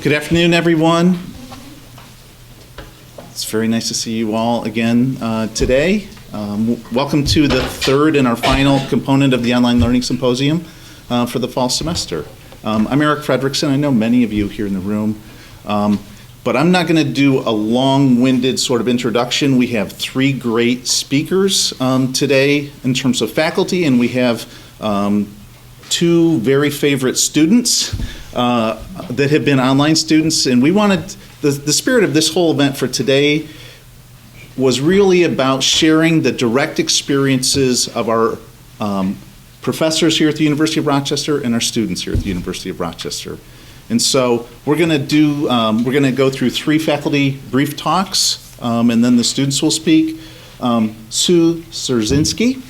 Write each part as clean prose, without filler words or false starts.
Good afternoon, everyone. It's very nice to see you all again today. Welcome to the third and our final component of the Online Learning Symposium for the fall semester. I'm Eric Fredrickson. I know many of you here in the room, but I'm not going to do a long-winded sort of introduction. We have three great speakers today in terms of faculty, and we have two very favorite students that have been online students, and we wanted, the spirit of this whole event for today was really about sharing the direct experiences of our professors here at the University of Rochester and our students here at the University of Rochester. And so we're going to go through three faculty brief talks, and then the students will speak. Ciurzynski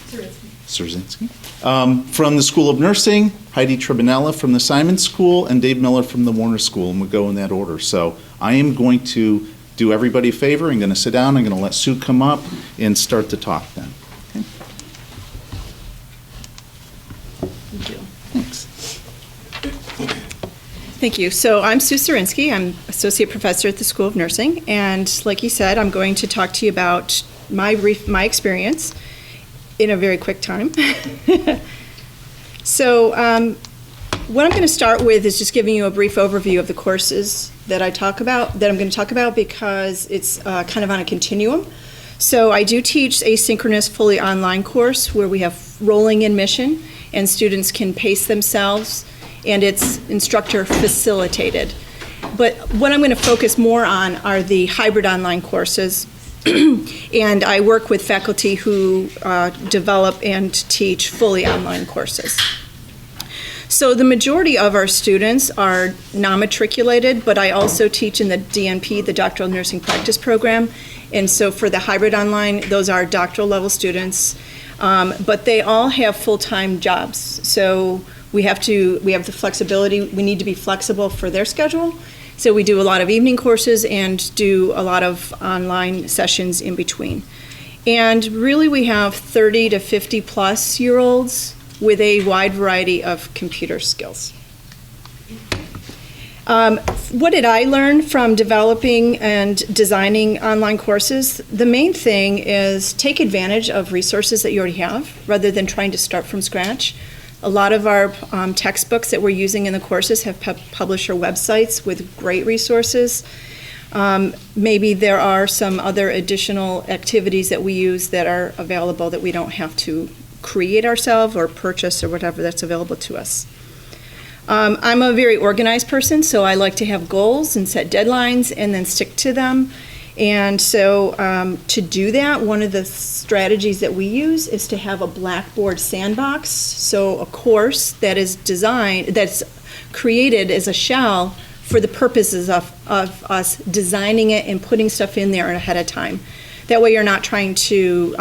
from the School of Nursing, Heidi Tribunella from the Simon School, and Dave Miller from the Warner School, and we'll go in that order. So I am going to do everybody a favor. I'm going to sit down. I'm going to let Sue come up and start the talk then. Okay. Thank you. Thanks. Thank you. So I'm Sue Ciurzynski. I'm Associate Professor at the School of Nursing, and like you said, I'm going to talk to you about my experience in a very quick time. So what I'm going to start with is just giving you a brief overview of the courses that I'm going to talk about, because it's kind of on a continuum. So I do teach asynchronous, fully online course where we have rolling admission and students can pace themselves, and it's instructor facilitated. But what I'm going to focus more on are the hybrid online courses. And I work with faculty who develop and teach fully online courses. So the majority of our students are non-matriculated, but I also teach in the DNP, the Doctoral Nursing Practice Program. And so for the hybrid online, those are doctoral level students, but they all have full-time jobs. So we have the flexibility, we need to be flexible for their schedule. So we do a lot of evening courses and do a lot of online sessions in between. And really we have 30 to 50 plus year olds with a wide variety of computer skills. What did I learn from developing and designing online courses? The main thing is take advantage of resources that you already have rather than trying to start from scratch. A lot of our textbooks that we're using in the courses have publisher websites with great resources. Maybe there are some other additional activities that we use that are available that we don't have to create ourselves or purchase or whatever that's available to us. I'm a very organized person, so I like to have goals and set deadlines and then stick to them. And so to do that, one of the strategies that we use is to have a Blackboard sandbox. So a course that is designed, that's created as a shell for the purposes of us designing it and putting stuff in there ahead of time. That way you're not trying to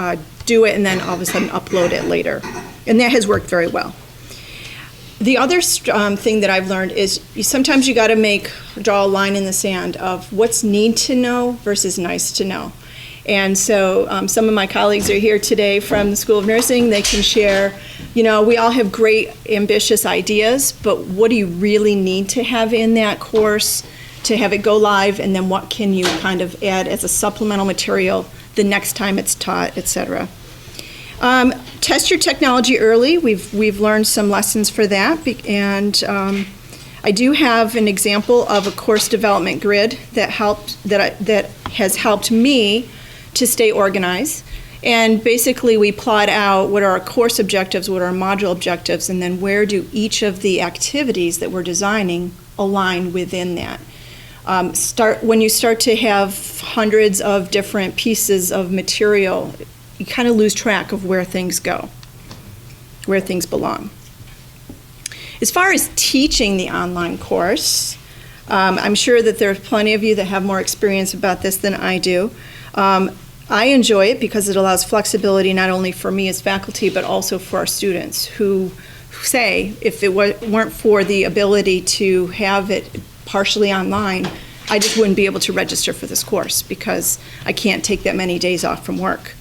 do it and then all of a sudden upload it later. And that has worked very well. The other thing that I've learned is sometimes you got to draw a line in the sand of what's need to know versus nice to know. And so some of my colleagues are here today from the School of Nursing. They can share, we all have great ambitious ideas, but what do you really need to have in that course to have it go live, and then what can you kind of add as a supplemental material the next time it's taught, etc. Test your technology early. We've learned some lessons for that, and I do have an example of a course development grid that has helped me to stay organized. And basically, we plot out what are our course objectives, what are our module objectives, and then where do each of the activities that we're designing align within that. When you start to have hundreds of different pieces of material, you kind of lose track of where things go, where things belong. As far as teaching the online course, I'm sure that there are plenty of you that have more experience about this than I do. I enjoy it because it allows flexibility not only for me as faculty, but also for our students who say, if it weren't for the ability to have it partially online, I just wouldn't be able to register for this course because I can't take that many days off from work.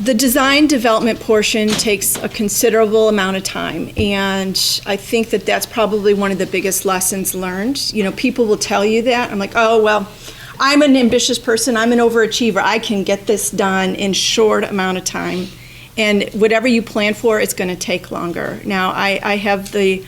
The design development portion takes a considerable amount of time, and I think that that's probably one of the biggest lessons learned. You know, people will tell you that. I'm like, oh, well, I'm an ambitious person, I'm an overachiever, I can get this done in short amount of time. And whatever you plan for, it's going to take longer. Now, I have the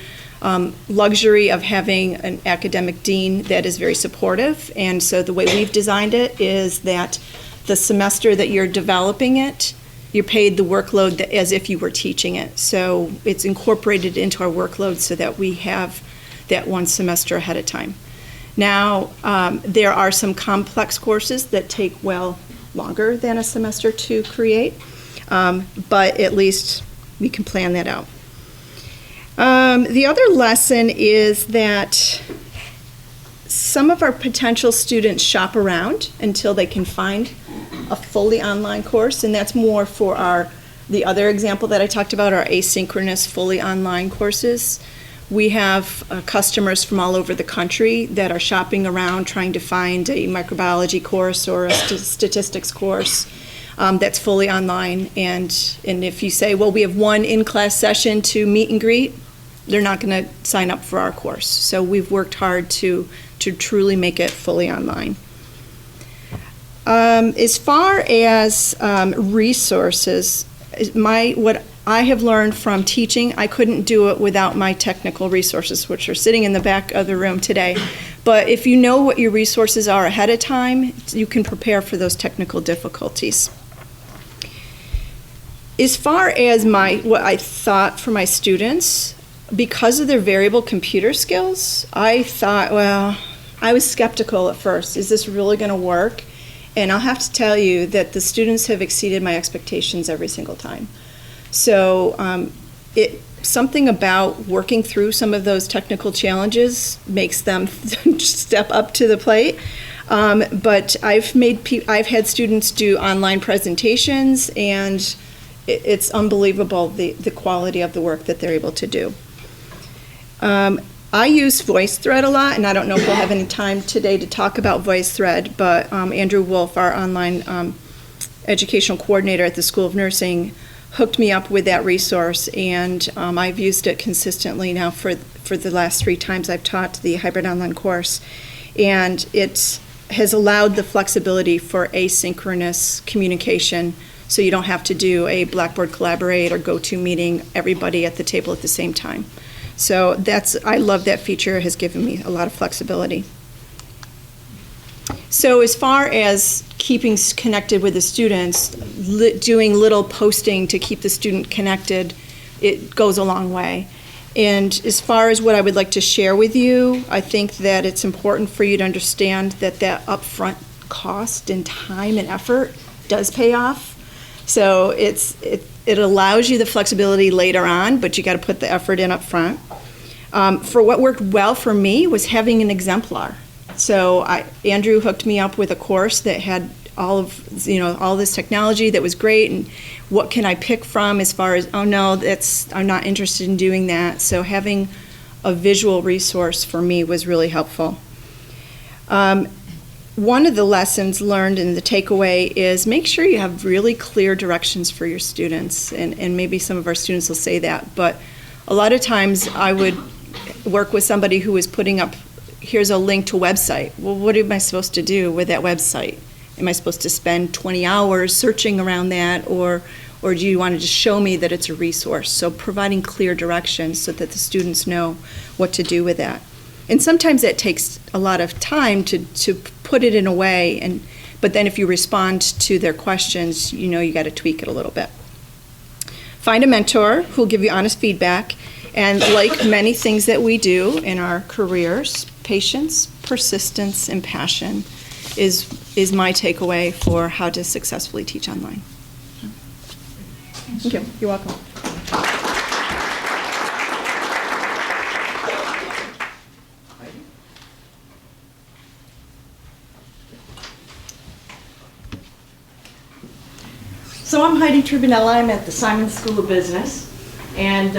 luxury of having an academic dean that is very supportive, and so the way we've designed it is that the semester that you're developing it, you're paid the workload as if you were teaching it. So it's incorporated into our workload so that we have that one semester ahead of time. Now, there are some complex courses that take well longer than a semester to create, but at least we can plan that out. The other lesson is that some of our potential students shop around until they can find a fully online course, and that's more for the other example that I talked about, our asynchronous fully online courses. We have customers from all over the country that are shopping around trying to find a microbiology course or a statistics course that's fully online, and if you say, well, we have one in-class session to meet and greet, they're not going to sign up for our course. So we've worked hard to truly make it fully online. As far as resources, what I have learned from teaching, I couldn't do it without my technical resources, which are sitting in the back of the room today. But if you know what your resources are ahead of time, you can prepare for those technical difficulties. As far as what I thought for my students, because of their variable computer skills, I thought, well, I was skeptical at first. Is this really going to work? And I'll have to tell you that the students have exceeded my expectations every single time. So something about working through some of those technical challenges makes them step up to the plate. But I've had students do online presentations, and it's unbelievable the quality of the work that they're able to do. I use VoiceThread a lot, and I don't know if we'll have any time today to talk about VoiceThread, but Andrew Wolf, our online educational coordinator at the School of Nursing, hooked me up with that resource, and I've used it consistently now for the last 3 times I've taught the hybrid online course, and it has allowed the flexibility for asynchronous communication, so you don't have to do a Blackboard Collaborate or GoToMeeting everybody at the table at the same time. So I love that feature. It has given me a lot of flexibility. So as far as keeping connected with the students, doing little posting to keep the student connected, it goes a long way. And as far as what I would like to share with you, I think that it's important for you to understand that upfront cost and time and effort does pay off. So it allows you the flexibility later on, but you got to put the effort in up front. For what worked well for me was having an exemplar. So Andrew hooked me up with a course that had all this technology that was great, and what can I pick from as far as, oh no, I'm not interested in doing that. So having a visual resource for me was really helpful. One of the lessons learned and the takeaway is make sure you have really clear directions for your students, and maybe some of our students will say that, but a lot of times I would work with somebody who was putting up, here's a link to a website. Well, what am I supposed to do with that website? Am I supposed to spend 20 hours searching around that, or do you want to just show me that it's a resource? So providing clear directions so that the students know what to do with that. And sometimes that takes a lot of time to put it in a way, but then if you respond to their questions, you got to tweak it a little bit. Find a mentor who will give you honest feedback, and like many things that we do in our careers, patience, persistence, and passion is my takeaway for how to successfully teach online. Thank you. You're welcome. So I'm Heidi Tribunella. I'm at the Simon School of Business, and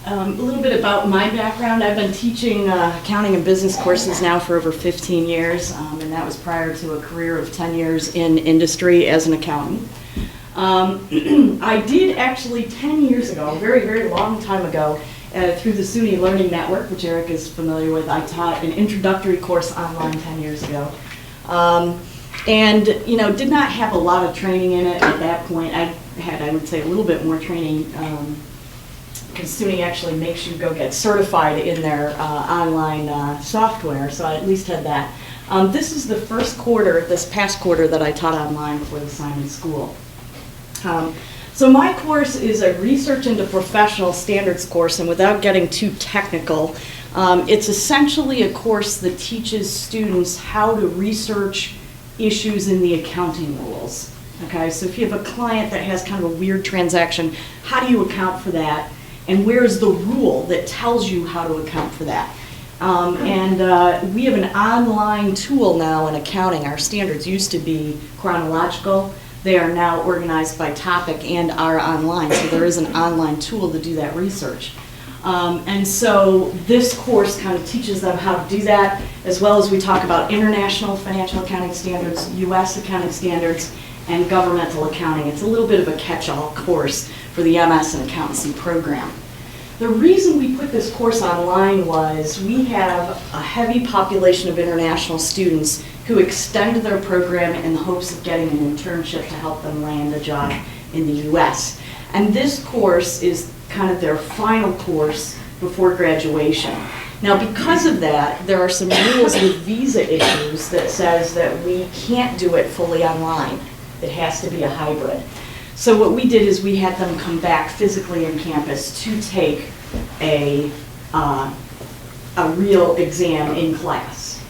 a little bit about my background. I've been teaching accounting and business courses now for over 15 years, and that was prior to a career of 10 years in industry as an accountant. I did actually 10 years ago, a very, very long time ago, through the SUNY Learning Network, which Eric is familiar with, I taught an introductory course online 10 years ago. And, you know, did not have a lot of training in it at that point. I had, I would say, a little bit more training because SUNY actually makes you go get certified in their online software, so I at least had that. This is the first quarter, this past quarter, that I taught online for the Simon School. So my course is a research into professional standards course, and without getting too technical, it's essentially a course that teaches students how to research issues in the accounting rules. Okay, so if you have a client that has kind of a weird transaction, how do you account for that? And where's the rule that tells you how to account for that? We have an online tool now in accounting. Our standards used to be chronological. They are now organized by topic and are online, so there is an online tool to do that research. And so this course kind of teaches them how to do that, as well as we talk about international financial accounting standards, US accounting standards, and governmental accounting. It's a little bit of a catch-all course for the MS and accountancy program. The reason we put this course online was we have a heavy population of international students who extend their program in the hopes of getting an internship to help them land a job in the US. And this course is kind of their final course before graduation. Now, because of that, there are some rules with visa issues that says that we can't do it fully online. It has to be a hybrid. So what we did is we had them come back physically on campus to take a real exam in class,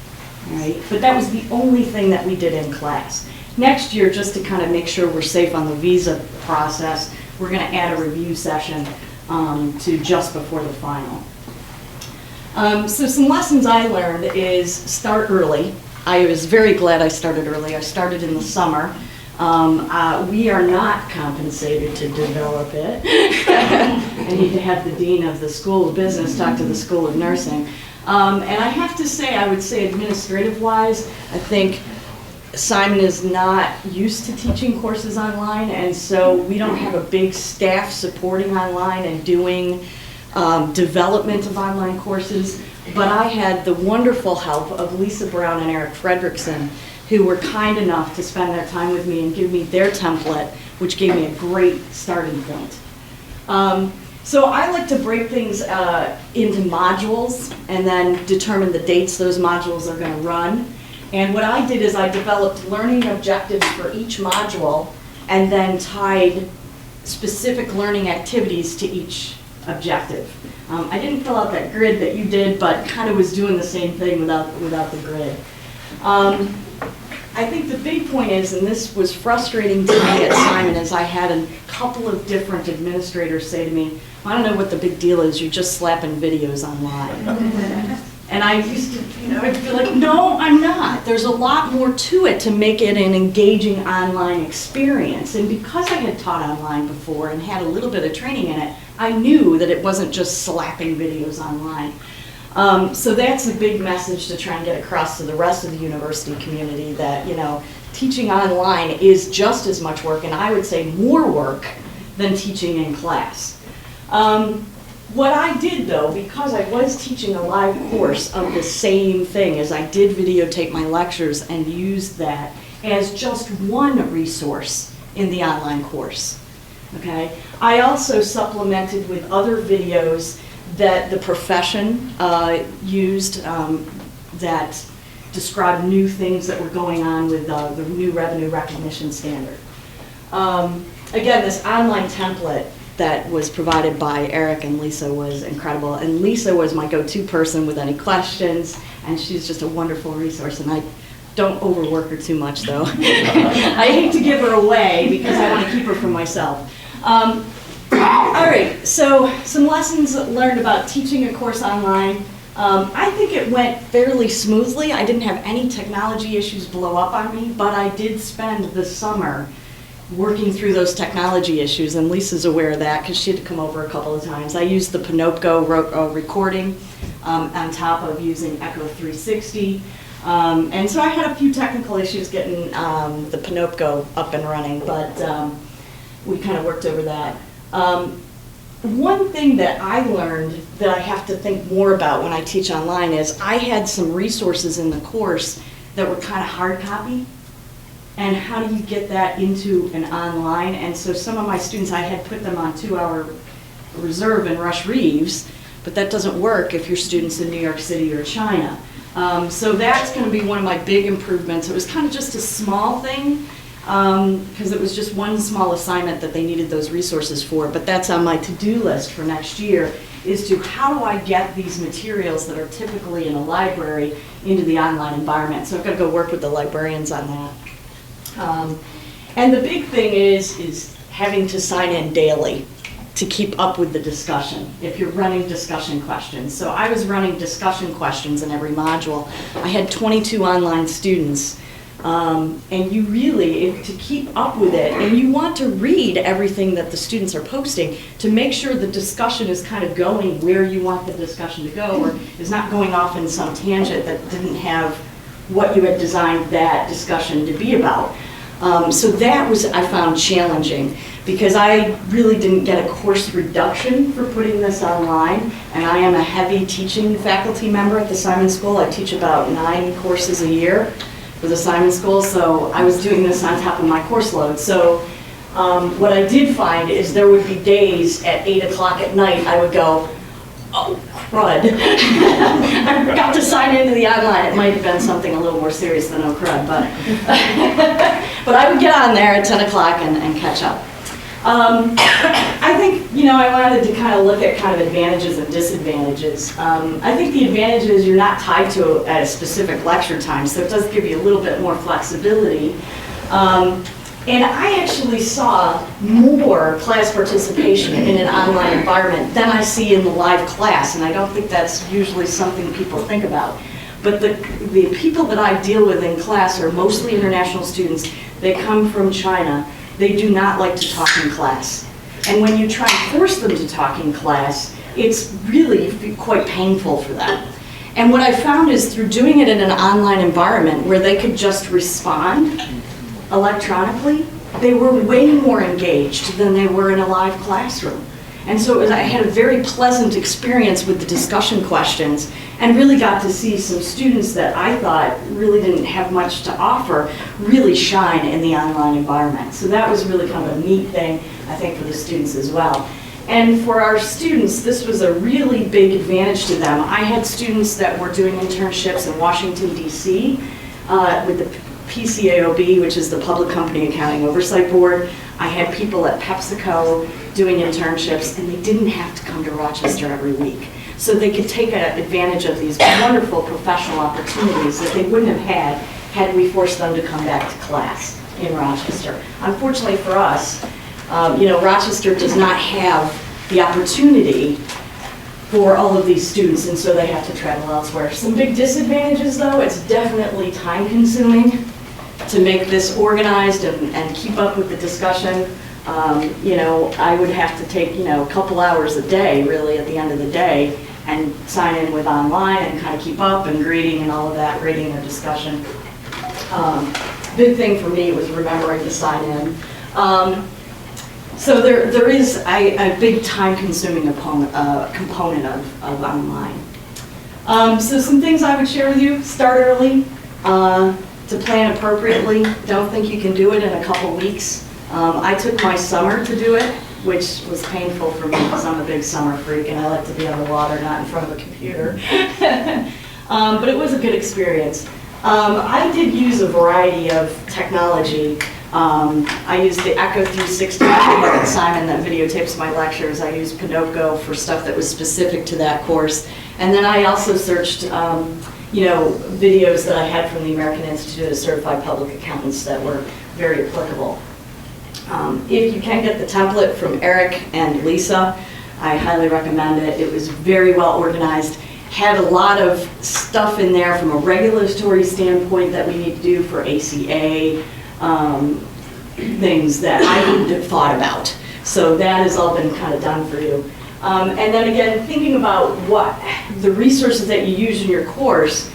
right? But that was the only thing that we did in class. Next year, just to kind of make sure we're safe on the visa process, we're going to add a review session to just before the final. So some lessons I learned is start early. I was very glad I started early. I started in the summer. We are not compensated to develop it. I need to have the dean of the School of Business talk to the School of Nursing. And I have to say, I would say administrative-wise, I think Simon is not used to teaching courses online, and so we don't have a big staff supporting online and doing development of online courses. But I had the wonderful help of Lisa Brown and Eric Fredrickson, who were kind enough to spend their time with me and give me their template, which gave me a great starting point. So I like to break things into modules and then determine the dates those modules are going to run. And what I did is I developed learning objectives for each module and then tied specific learning activities to each objective. I didn't fill out that grid that you did, but kind of was doing the same thing without the grid. I think the big point is, and this was frustrating to me at Simon, is I had a couple of different administrators say to me, I don't know what the big deal is, you're just slapping videos online. And I used to, I'd feel like, no, I'm not. There's a lot more to it to make it an engaging online experience. And because I had taught online before and had a little bit of training in it, I knew that it wasn't just slapping videos online. So that's a big message to try and get across to the rest of the university community that, teaching online is just as much work, and I would say more work than teaching in class. What I did, though, because I was teaching a live course of the same thing, is I did videotape my lectures and used that as just one resource in the online course. Okay? I also supplemented with other videos that the profession used that described new things that were going on with the new revenue recognition standard. Again, this online template that was provided by Eric and Lisa was incredible. And Lisa was my go-to person with any questions, and she's just a wonderful resource. And I don't overwork her too much, though. I hate to give her away because I want to keep her for myself. All right, so some lessons learned about teaching a course online. I think it went fairly smoothly. I didn't have any technology issues blow up on me, but I did spend the summer working through those technology issues, and Lisa's aware of that because she had to come over a couple of times. I used the Panopto recording on top of using Echo 360. And so I had a few technical issues getting the Panopto up and running, but we kind of worked over that. One thing that I learned that I have to think more about when I teach online is I had some resources in the course that were kind of hard copy. And how do you get that into an online? And so some of my students, I had put them on 2-hour reserve in Rush Reeves, but that doesn't work if your student's in New York City or China. So that's going to be one of my big improvements. It was kind of just a small thing, because it was just one small assignment that they needed those resources for, but that's on my to-do list for next year, is to how do I get these materials that are typically in a library into the online environment. So I've got to go work with the librarians on that. And the big thing is having to sign in daily to keep up with the discussion, if you're running discussion questions. So I was running discussion questions in every module. I had 22 online students. And you really, to keep up with it, and you want to read everything that the students are posting to make sure the discussion is kind of going where you want the discussion to go, or is not going off in some tangent that didn't have what you had designed that discussion to be about. So that was, I found, challenging, because I really didn't get a course reduction for putting this online, and I am a heavy teaching faculty member at the Simon School. I teach about 9 courses a year for the Simon School, so I was doing this on top of my course load. So what I did find is there would be days at 8 o'clock at night I would go, oh, crud. I forgot to sign into the online. It might have been something a little more serious than oh, crud, but, but I would get on there at 10 o'clock and catch up. I think, I wanted to kind of look at kind of advantages and disadvantages. I think the advantage is you're not tied to a specific lecture time, so it does give you a little bit more flexibility. And I actually saw more class participation in an online environment than I see in the live class, and I don't think that's usually something people think about. But the people that I deal with in class are mostly international students. They come from China. They do not like to talk in class. And when you try and force them to talk in class, it's really quite painful for them. And what I found is through doing it in an online environment where they could just respond electronically, they were way more engaged than they were in a live classroom. And so I had a very pleasant experience with the discussion questions, and really got to see some students that I thought really didn't have much to offer really shine in the online environment. So that was really kind of a neat thing, I think, for the students as well. And for our students, this was a really big advantage to them. I had students that were doing internships in Washington, D.C. With the PCAOB, which is the Public Company Accounting Oversight Board. I had people at PepsiCo doing internships, and they didn't have to come to Rochester every week. So they could take advantage of these wonderful professional opportunities that they wouldn't have had we forced them to come back to class in Rochester. Unfortunately for us, Rochester does not have the opportunity for all of these students, and so they have to travel elsewhere. Some big disadvantages, though: it's definitely time consuming to make this organized and keep up with the discussion. I would have to take, a couple hours a day, really, at the end of the day, and sign in with online and kind of keep up and grading and all of that, grading their discussion. Big thing for me was remembering to sign in. So there is a big time-consuming component of online. So some things I would share with you: start early, to plan appropriately. Don't think you can do it in a couple weeks. I took my summer to do it, which was painful for me because I'm a big summer freak and I like to be on the water, not in front of a computer. But it was a good experience. I did use a variety of technology. I used the Echo 360 at Simon that videotapes my lectures. I used Pinocchio for stuff that was specific to that course. And then I also searched videos that I had from the American Institute of Certified Public Accountants that were very applicable. If you can get the template from Eric and Lisa, I highly recommend it. It was very well organized, had a lot of stuff in there from a regulatory standpoint that we need to do for ACA, things that I wouldn't have thought about. So that has all been kind of done for you. And then again, thinking about what the resources that you use in your course,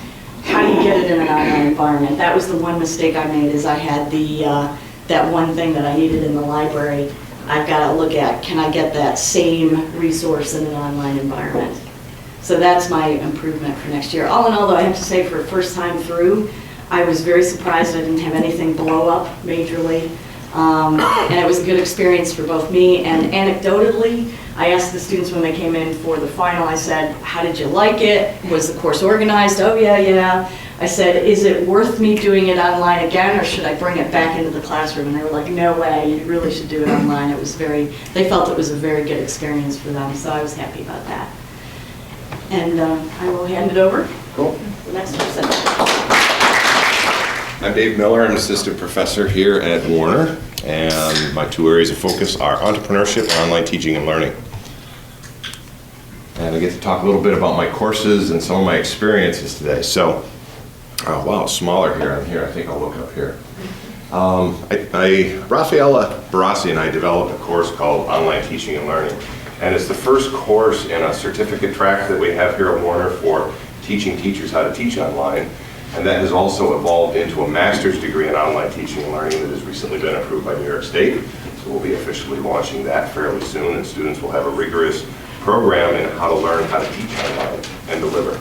how do you get it in an online environment? That was the one mistake I made, is I had that one thing that I needed in the library. I've got to look at, can I get that same resource in an online environment? So that's my improvement for next year. All in all, though, I have to say, for the first time through, I was very surprised I didn't have anything blow up majorly. And it was a good experience for both me, and anecdotally, I asked the students when they came in for the final, I said, how did you like it? Was the course organized? Oh, yeah. I said, is it worth me doing it online again, or should I bring it back into the classroom? And they were like, no way, you really should do it online. It was they felt it was a very good experience for them, so I was happy about that. And I will hand it over Cool. to the next person. I'm Dave Miller. I'm an assistant professor here at Warner, and my two areas of focus are entrepreneurship and online teaching and learning. And I get to talk a little bit about my courses and some of my experiences today. So, oh wow, it's smaller here on here. I think I'll look up here. Raffaella Barassi and I developed a course called Online Teaching and Learning. And it's the first course in a certificate track that we have here at Warner for teaching teachers how to teach online. And that has also evolved into a master's degree in online teaching and learning that has recently been approved by New York State. So we'll be officially launching that fairly soon, and students will have a rigorous program in how to learn how to teach online and deliver.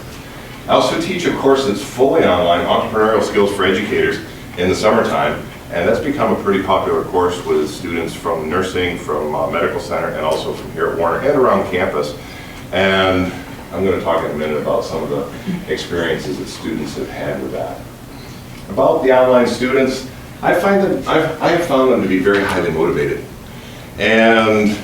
I also teach a course that's fully online, Entrepreneurial Skills for Educators, in the summertime. And that's become a pretty popular course with students from nursing, from medical center, and also from here at Warner and around campus. And I'm going to talk in a minute about some of the experiences that students have had with that. About the online students, I have found them to be very highly motivated. And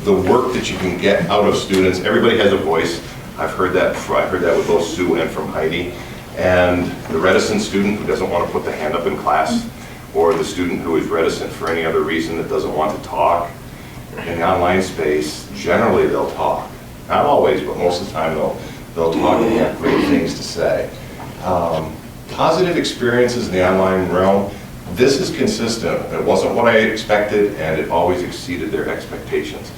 the work that you can get out of students, everybody has a voice. I've heard that with both Sue and from Heidi. And the reticent student who doesn't want to put the hand up in class, or the student who is reticent for any other reason that doesn't want to talk, in the online space, generally they'll talk. Not always, but most of the time they'll talk and have great things to say. Positive experiences in the online realm, this is consistent. It wasn't what I expected, and it always exceeded their expectations.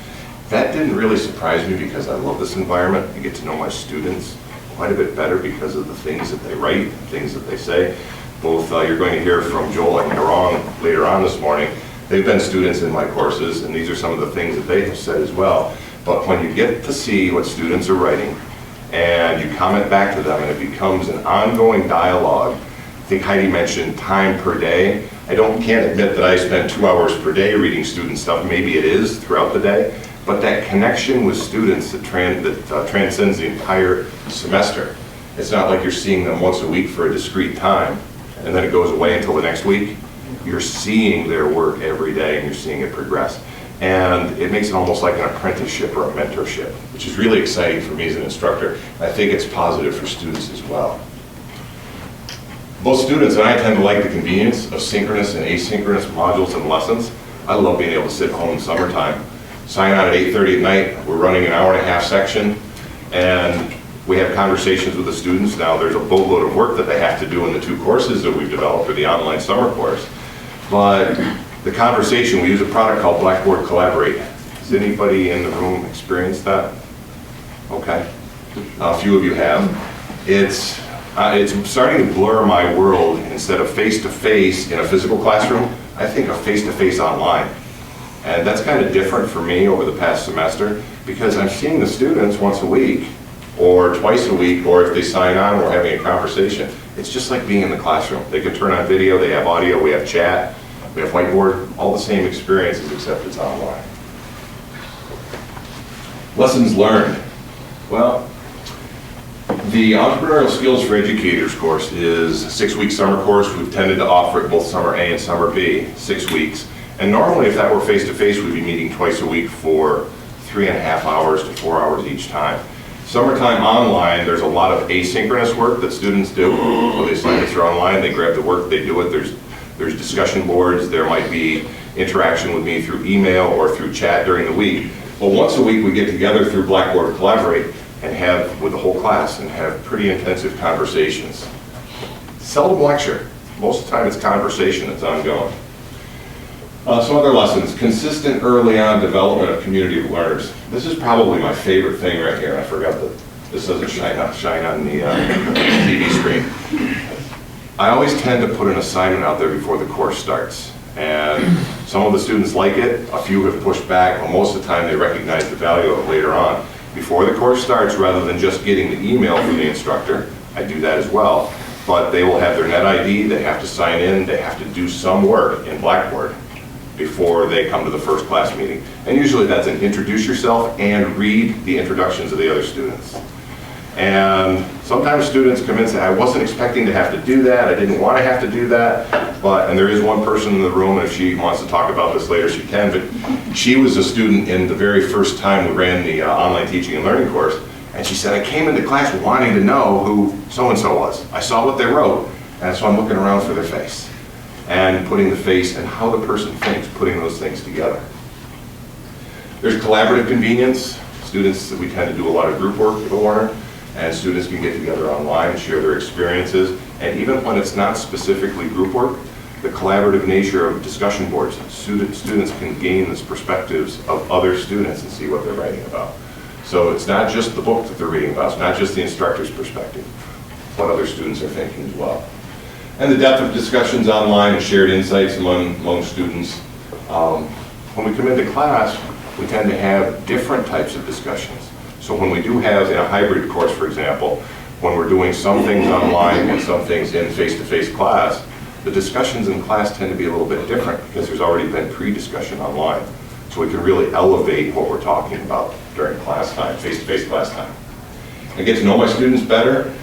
That didn't really surprise me because I love this environment. I get to know my students quite a bit better because of the things that they write, things that they say. Both you're going to hear from Joel and Yaron later on this morning. They've been students in my courses, and these are some of the things that they have said as well. But when you get to see what students are writing, and you comment back to them, and it becomes an ongoing dialogue. I think Heidi mentioned time per day. Can't admit that I spend 2 hours per day reading student stuff. Maybe it is throughout the day, but that connection with students that transcends the entire semester. It's not like you're seeing them once a week for a discrete time, and then it goes away until the next week. You're seeing their work every day, and you're seeing it progress. And it makes it almost like an apprenticeship or a mentorship, which is really exciting for me as an instructor. I think it's positive for students as well. Both students and I tend to like the convenience of synchronous and asynchronous modules and lessons. I love being able to sit home in summertime, sign on at 8:30 at night. We're running an hour-and-a-half section, and we have conversations with the students. Now, there's a boatload of work that they have to do in the two courses that we've developed for the online summer course. But the conversation, we use a product called Blackboard Collaborate. Has anybody in the room experienced that? Okay. A few of you have. It's starting to blur my world. Instead of face-to-face in a physical classroom, I think of face-to-face online. And that's kind of different for me over the past semester because I'm seeing the students once a week or twice a week, or if they sign on, we're having a conversation. It's just like being in the classroom. They can turn on video, they have audio, we have chat, we have whiteboard, all the same experiences except it's online. Lessons learned. Well, the Entrepreneurial Skills for Educators course is a 6-week summer course. We've tended to offer it both summer A and summer B, 6 weeks. And normally if that were face-to-face, we'd be meeting twice a week for 3.5 hours to 4 hours each time. Summertime online, there's a lot of asynchronous work that students do. So they sign up through online, they grab the work, they do it. There's discussion boards, there might be interaction with me through email or through chat during the week. Well, once a week we get together through Blackboard Collaborate and have, with the whole class, and have pretty intensive conversations. Seldom lecture. Most of the time it's conversation that's ongoing. Some other lessons. Consistent early on development of community of learners. This is probably my favorite thing right here. I forgot that this doesn't shine on the TV screen. I always tend to put an assignment out there before the course starts. And some of the students like it, a few have pushed back, but most of the time they recognize the value of it later on. Before the course starts, rather than just getting the email from the instructor, I do that as well, but they will have their net ID, they have to sign in, they have to do some work in Blackboard before they come to the first class meeting. And usually that's an introduce yourself and read the introductions of the other students. And sometimes students come in and say, I wasn't expecting to have to do that, I didn't want to have to do that, and there is one person in the room, and if she wants to talk about this later, she can, but she was a student in the very first time we ran the online teaching and learning course, and she said, I came into class wanting to know who so-and-so was. I saw what they wrote, and so I'm looking around for their face, and putting the face and how the person thinks, putting those things together. There's collaborative convenience. Students, we tend to do a lot of group work at LeChase, and students can get together online and share their experiences. And even when it's not specifically group work, the collaborative nature of discussion boards, students can gain the perspectives of other students and see what they're writing about. So it's not just the book that they're reading about, it's not just the instructor's perspective, what other students are thinking as well. And the depth of discussions online and shared insights among students. When we come into class, we tend to have different types of discussions. So when we do have in a hybrid course, for example, when we're doing some things online and some things in face-to-face class, the discussions in class tend to be a little bit different because there's already been pre-discussion online. So we can really elevate what we're talking about during class time, face-to-face class time. I get to know my students better,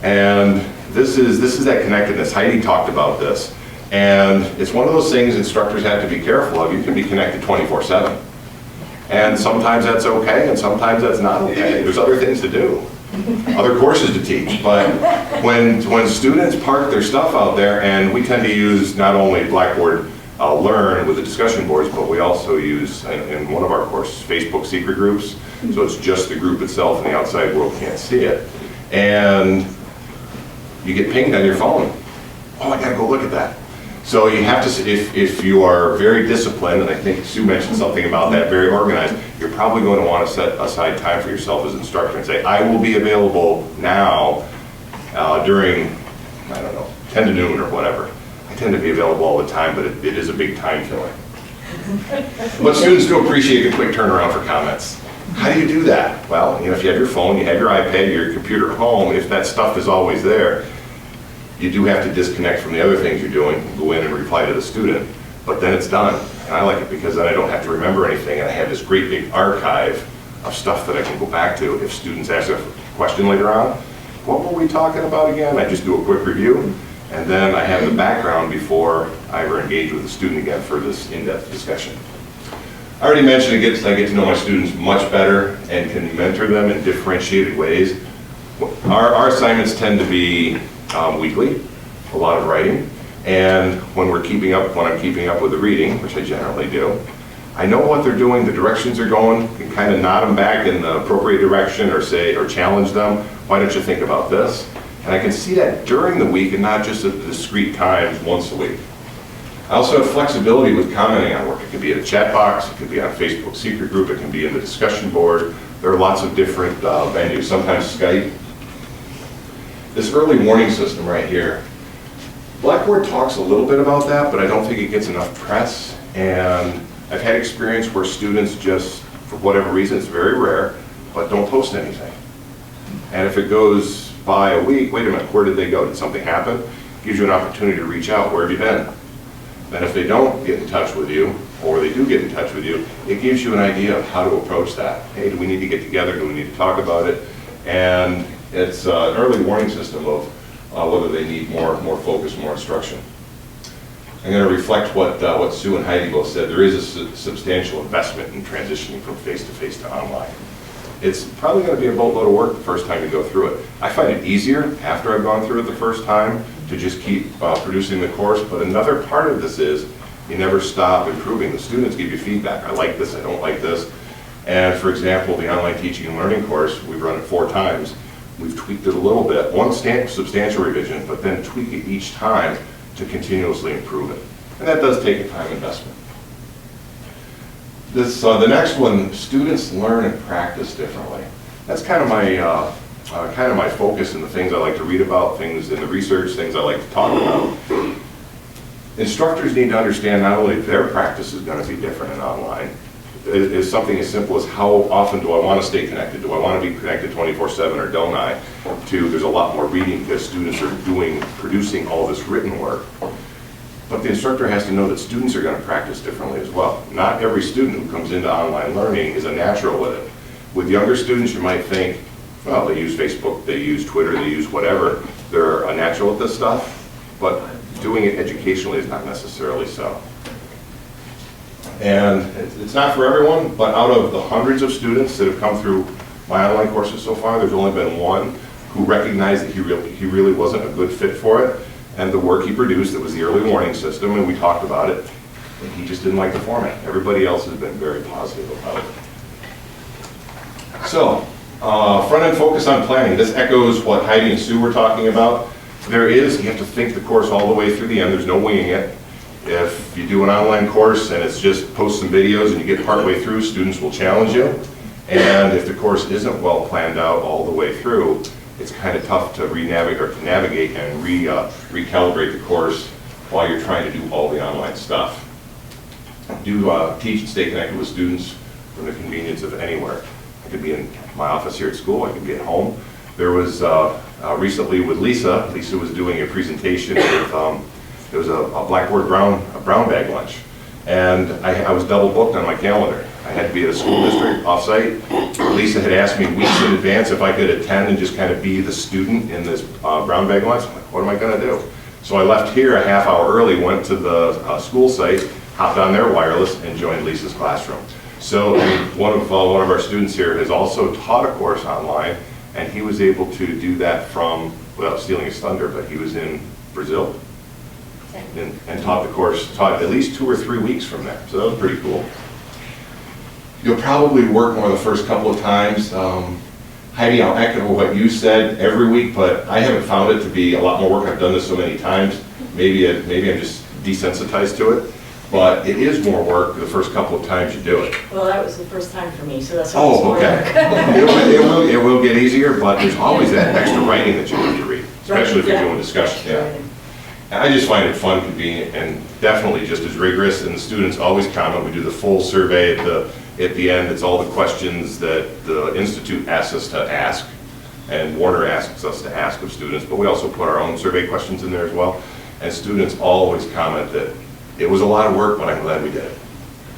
and this is that connectedness. Heidi talked about this, and it's one of those things instructors have to be careful of. You can be connected 24/7. And sometimes that's okay, and sometimes that's not okay. There's other things to do, other courses to teach. But when students park their stuff out there, and we tend to use not only Blackboard Learn with the discussion boards, but we also use, in one of our courses, Facebook secret groups. So it's just the group itself, and the outside world can't see it. And you get pinged on your phone. Oh, I gotta go look at that. So you have to, if you are very disciplined, and I think Sue mentioned something about that, very organized, you're probably going to want to set aside time for yourself as an instructor and say, I will be available now during, I don't know, 10 to noon or whatever. I tend to be available all the time, but it is a big time killer. But students do appreciate a quick turnaround for comments. How do you do that? Well, if you have your phone, you have your iPad, your computer at home, if that stuff is always there, you do have to disconnect from the other things you're doing, go in and reply to the student, but then it's done. And I like it because then I don't have to remember anything, and I have this great big archive of stuff that I can go back to if students ask a question later on. What were we talking about again? I just do a quick review, and then I have the background before I ever engage with the student again for this in-depth discussion. I already mentioned I get to know my students much better and can mentor them in differentiated ways. Our assignments tend to be weekly, a lot of writing, and when I'm keeping up with the reading, which I generally do, I know what they're doing, the directions they're going, can kind of nod them back in the appropriate direction or challenge them, why don't you think about this? And I can see that during the week and not just at discrete times once a week. I also have flexibility with commenting on work. It could be in a chat box, it could be on a Facebook secret group, it can be in the discussion board. There are lots of different venues, sometimes Skype. This early warning system right here, Blackboard talks a little bit about that, but I don't think it gets enough press. And I've had experience where students just, for whatever reason, it's very rare, but don't post anything. And if it goes by a week, wait a minute, where did they go? Did something happen? Gives you an opportunity to reach out, where have you been? Then if they don't get in touch with you, or they do get in touch with you, it gives you an idea of how to approach that. Hey, do we need to get together? Do we need to talk about it? And it's an early warning system of whether they need more focus, more instruction. I'm going to reflect what Sue and Heidi both said. There is a substantial investment in transitioning from face-to-face to online. It's probably going to be a boatload of work the first time you go through it. I find it easier after I've gone through it the first time to just keep producing the course, but another part of this is you never stop improving. The students give you feedback. I like this, I don't like this. And for example, the online teaching and learning course, we've run it 4 times. We've tweaked it a little bit, one substantial revision, but then tweak it each time to continuously improve it. And that does take a time investment. The next one, students learn and practice differently. That's kind of my focus in the things I like to read about, things in the research, things I like to talk about. Instructors need to understand not only their practice is going to be different in online, is something as simple as how often do I want to stay connected? Do I want to be connected 24/7 or don't I? To there's a lot more reading because students are producing all this written work. But the instructor has to know that students are going to practice differently as well. Not every student who comes into online learning is a natural with it. With younger students, you might think, well, they use Facebook, they use Twitter, they use whatever. They're a natural at this stuff, but doing it educationally is not necessarily so. And it's not for everyone, but out of the hundreds of students that have come through my online courses so far, there's only been one who recognized that he really wasn't a good fit for it. And the work he produced, it was the early warning system, and we talked about it, and he just didn't like the format. Everybody else has been very positive about it. So, front-end focus on planning. This echoes what Heidi and Sue were talking about. You have to think the course all the way through the end. There's no winging it. If you do an online course and it's just post some videos and you get partway through, students will challenge you. And if the course isn't well planned out all the way through, it's kind of tough to navigate and recalibrate the course while you're trying to do all the online stuff. Teach and stay connected with students from the convenience of anywhere. I could be in my office here at school, I could be at home. There was recently with Lisa was doing a presentation with, it was a Blackboard brown bag lunch. And I was double booked on my calendar. I had to be at a school district off-site. Lisa had asked me weeks in advance if I could attend and just kind of be the student in this brown bag lunch. I'm like, what am I gonna do? So I left here a half hour early, went to the school site, hopped on their wireless, and joined Lisa's classroom. So one of our students here has also taught a course online, and he was able to do that from, without stealing his thunder, but he was in Brazil and taught the course, taught at least 2 or 3 weeks from there. So that was pretty cool. You'll probably work more the first couple of times. Heidi, I'll echo what you said every week, but I haven't found it to be a lot more work. I've done this so many times. Maybe I'm just desensitized to it. But it is more work the first couple of times you do it. Well, that was the first time for me, so that's why it's more okay. work. It will get easier, but there's always that extra writing that you have to read, especially if you're doing discussion. Yeah. And I just find it fun, convenient, and definitely just as rigorous. And the students always comment. We do the full survey at the end. It's all the questions that the Institute asks us to ask, and Warner asks us to ask of students. But we also put our own survey questions in there as well. And students always comment that it was a lot of work, but I'm glad we did it.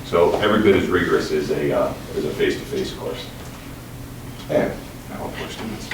So every bit as rigorous as a face-to-face course. And now for students.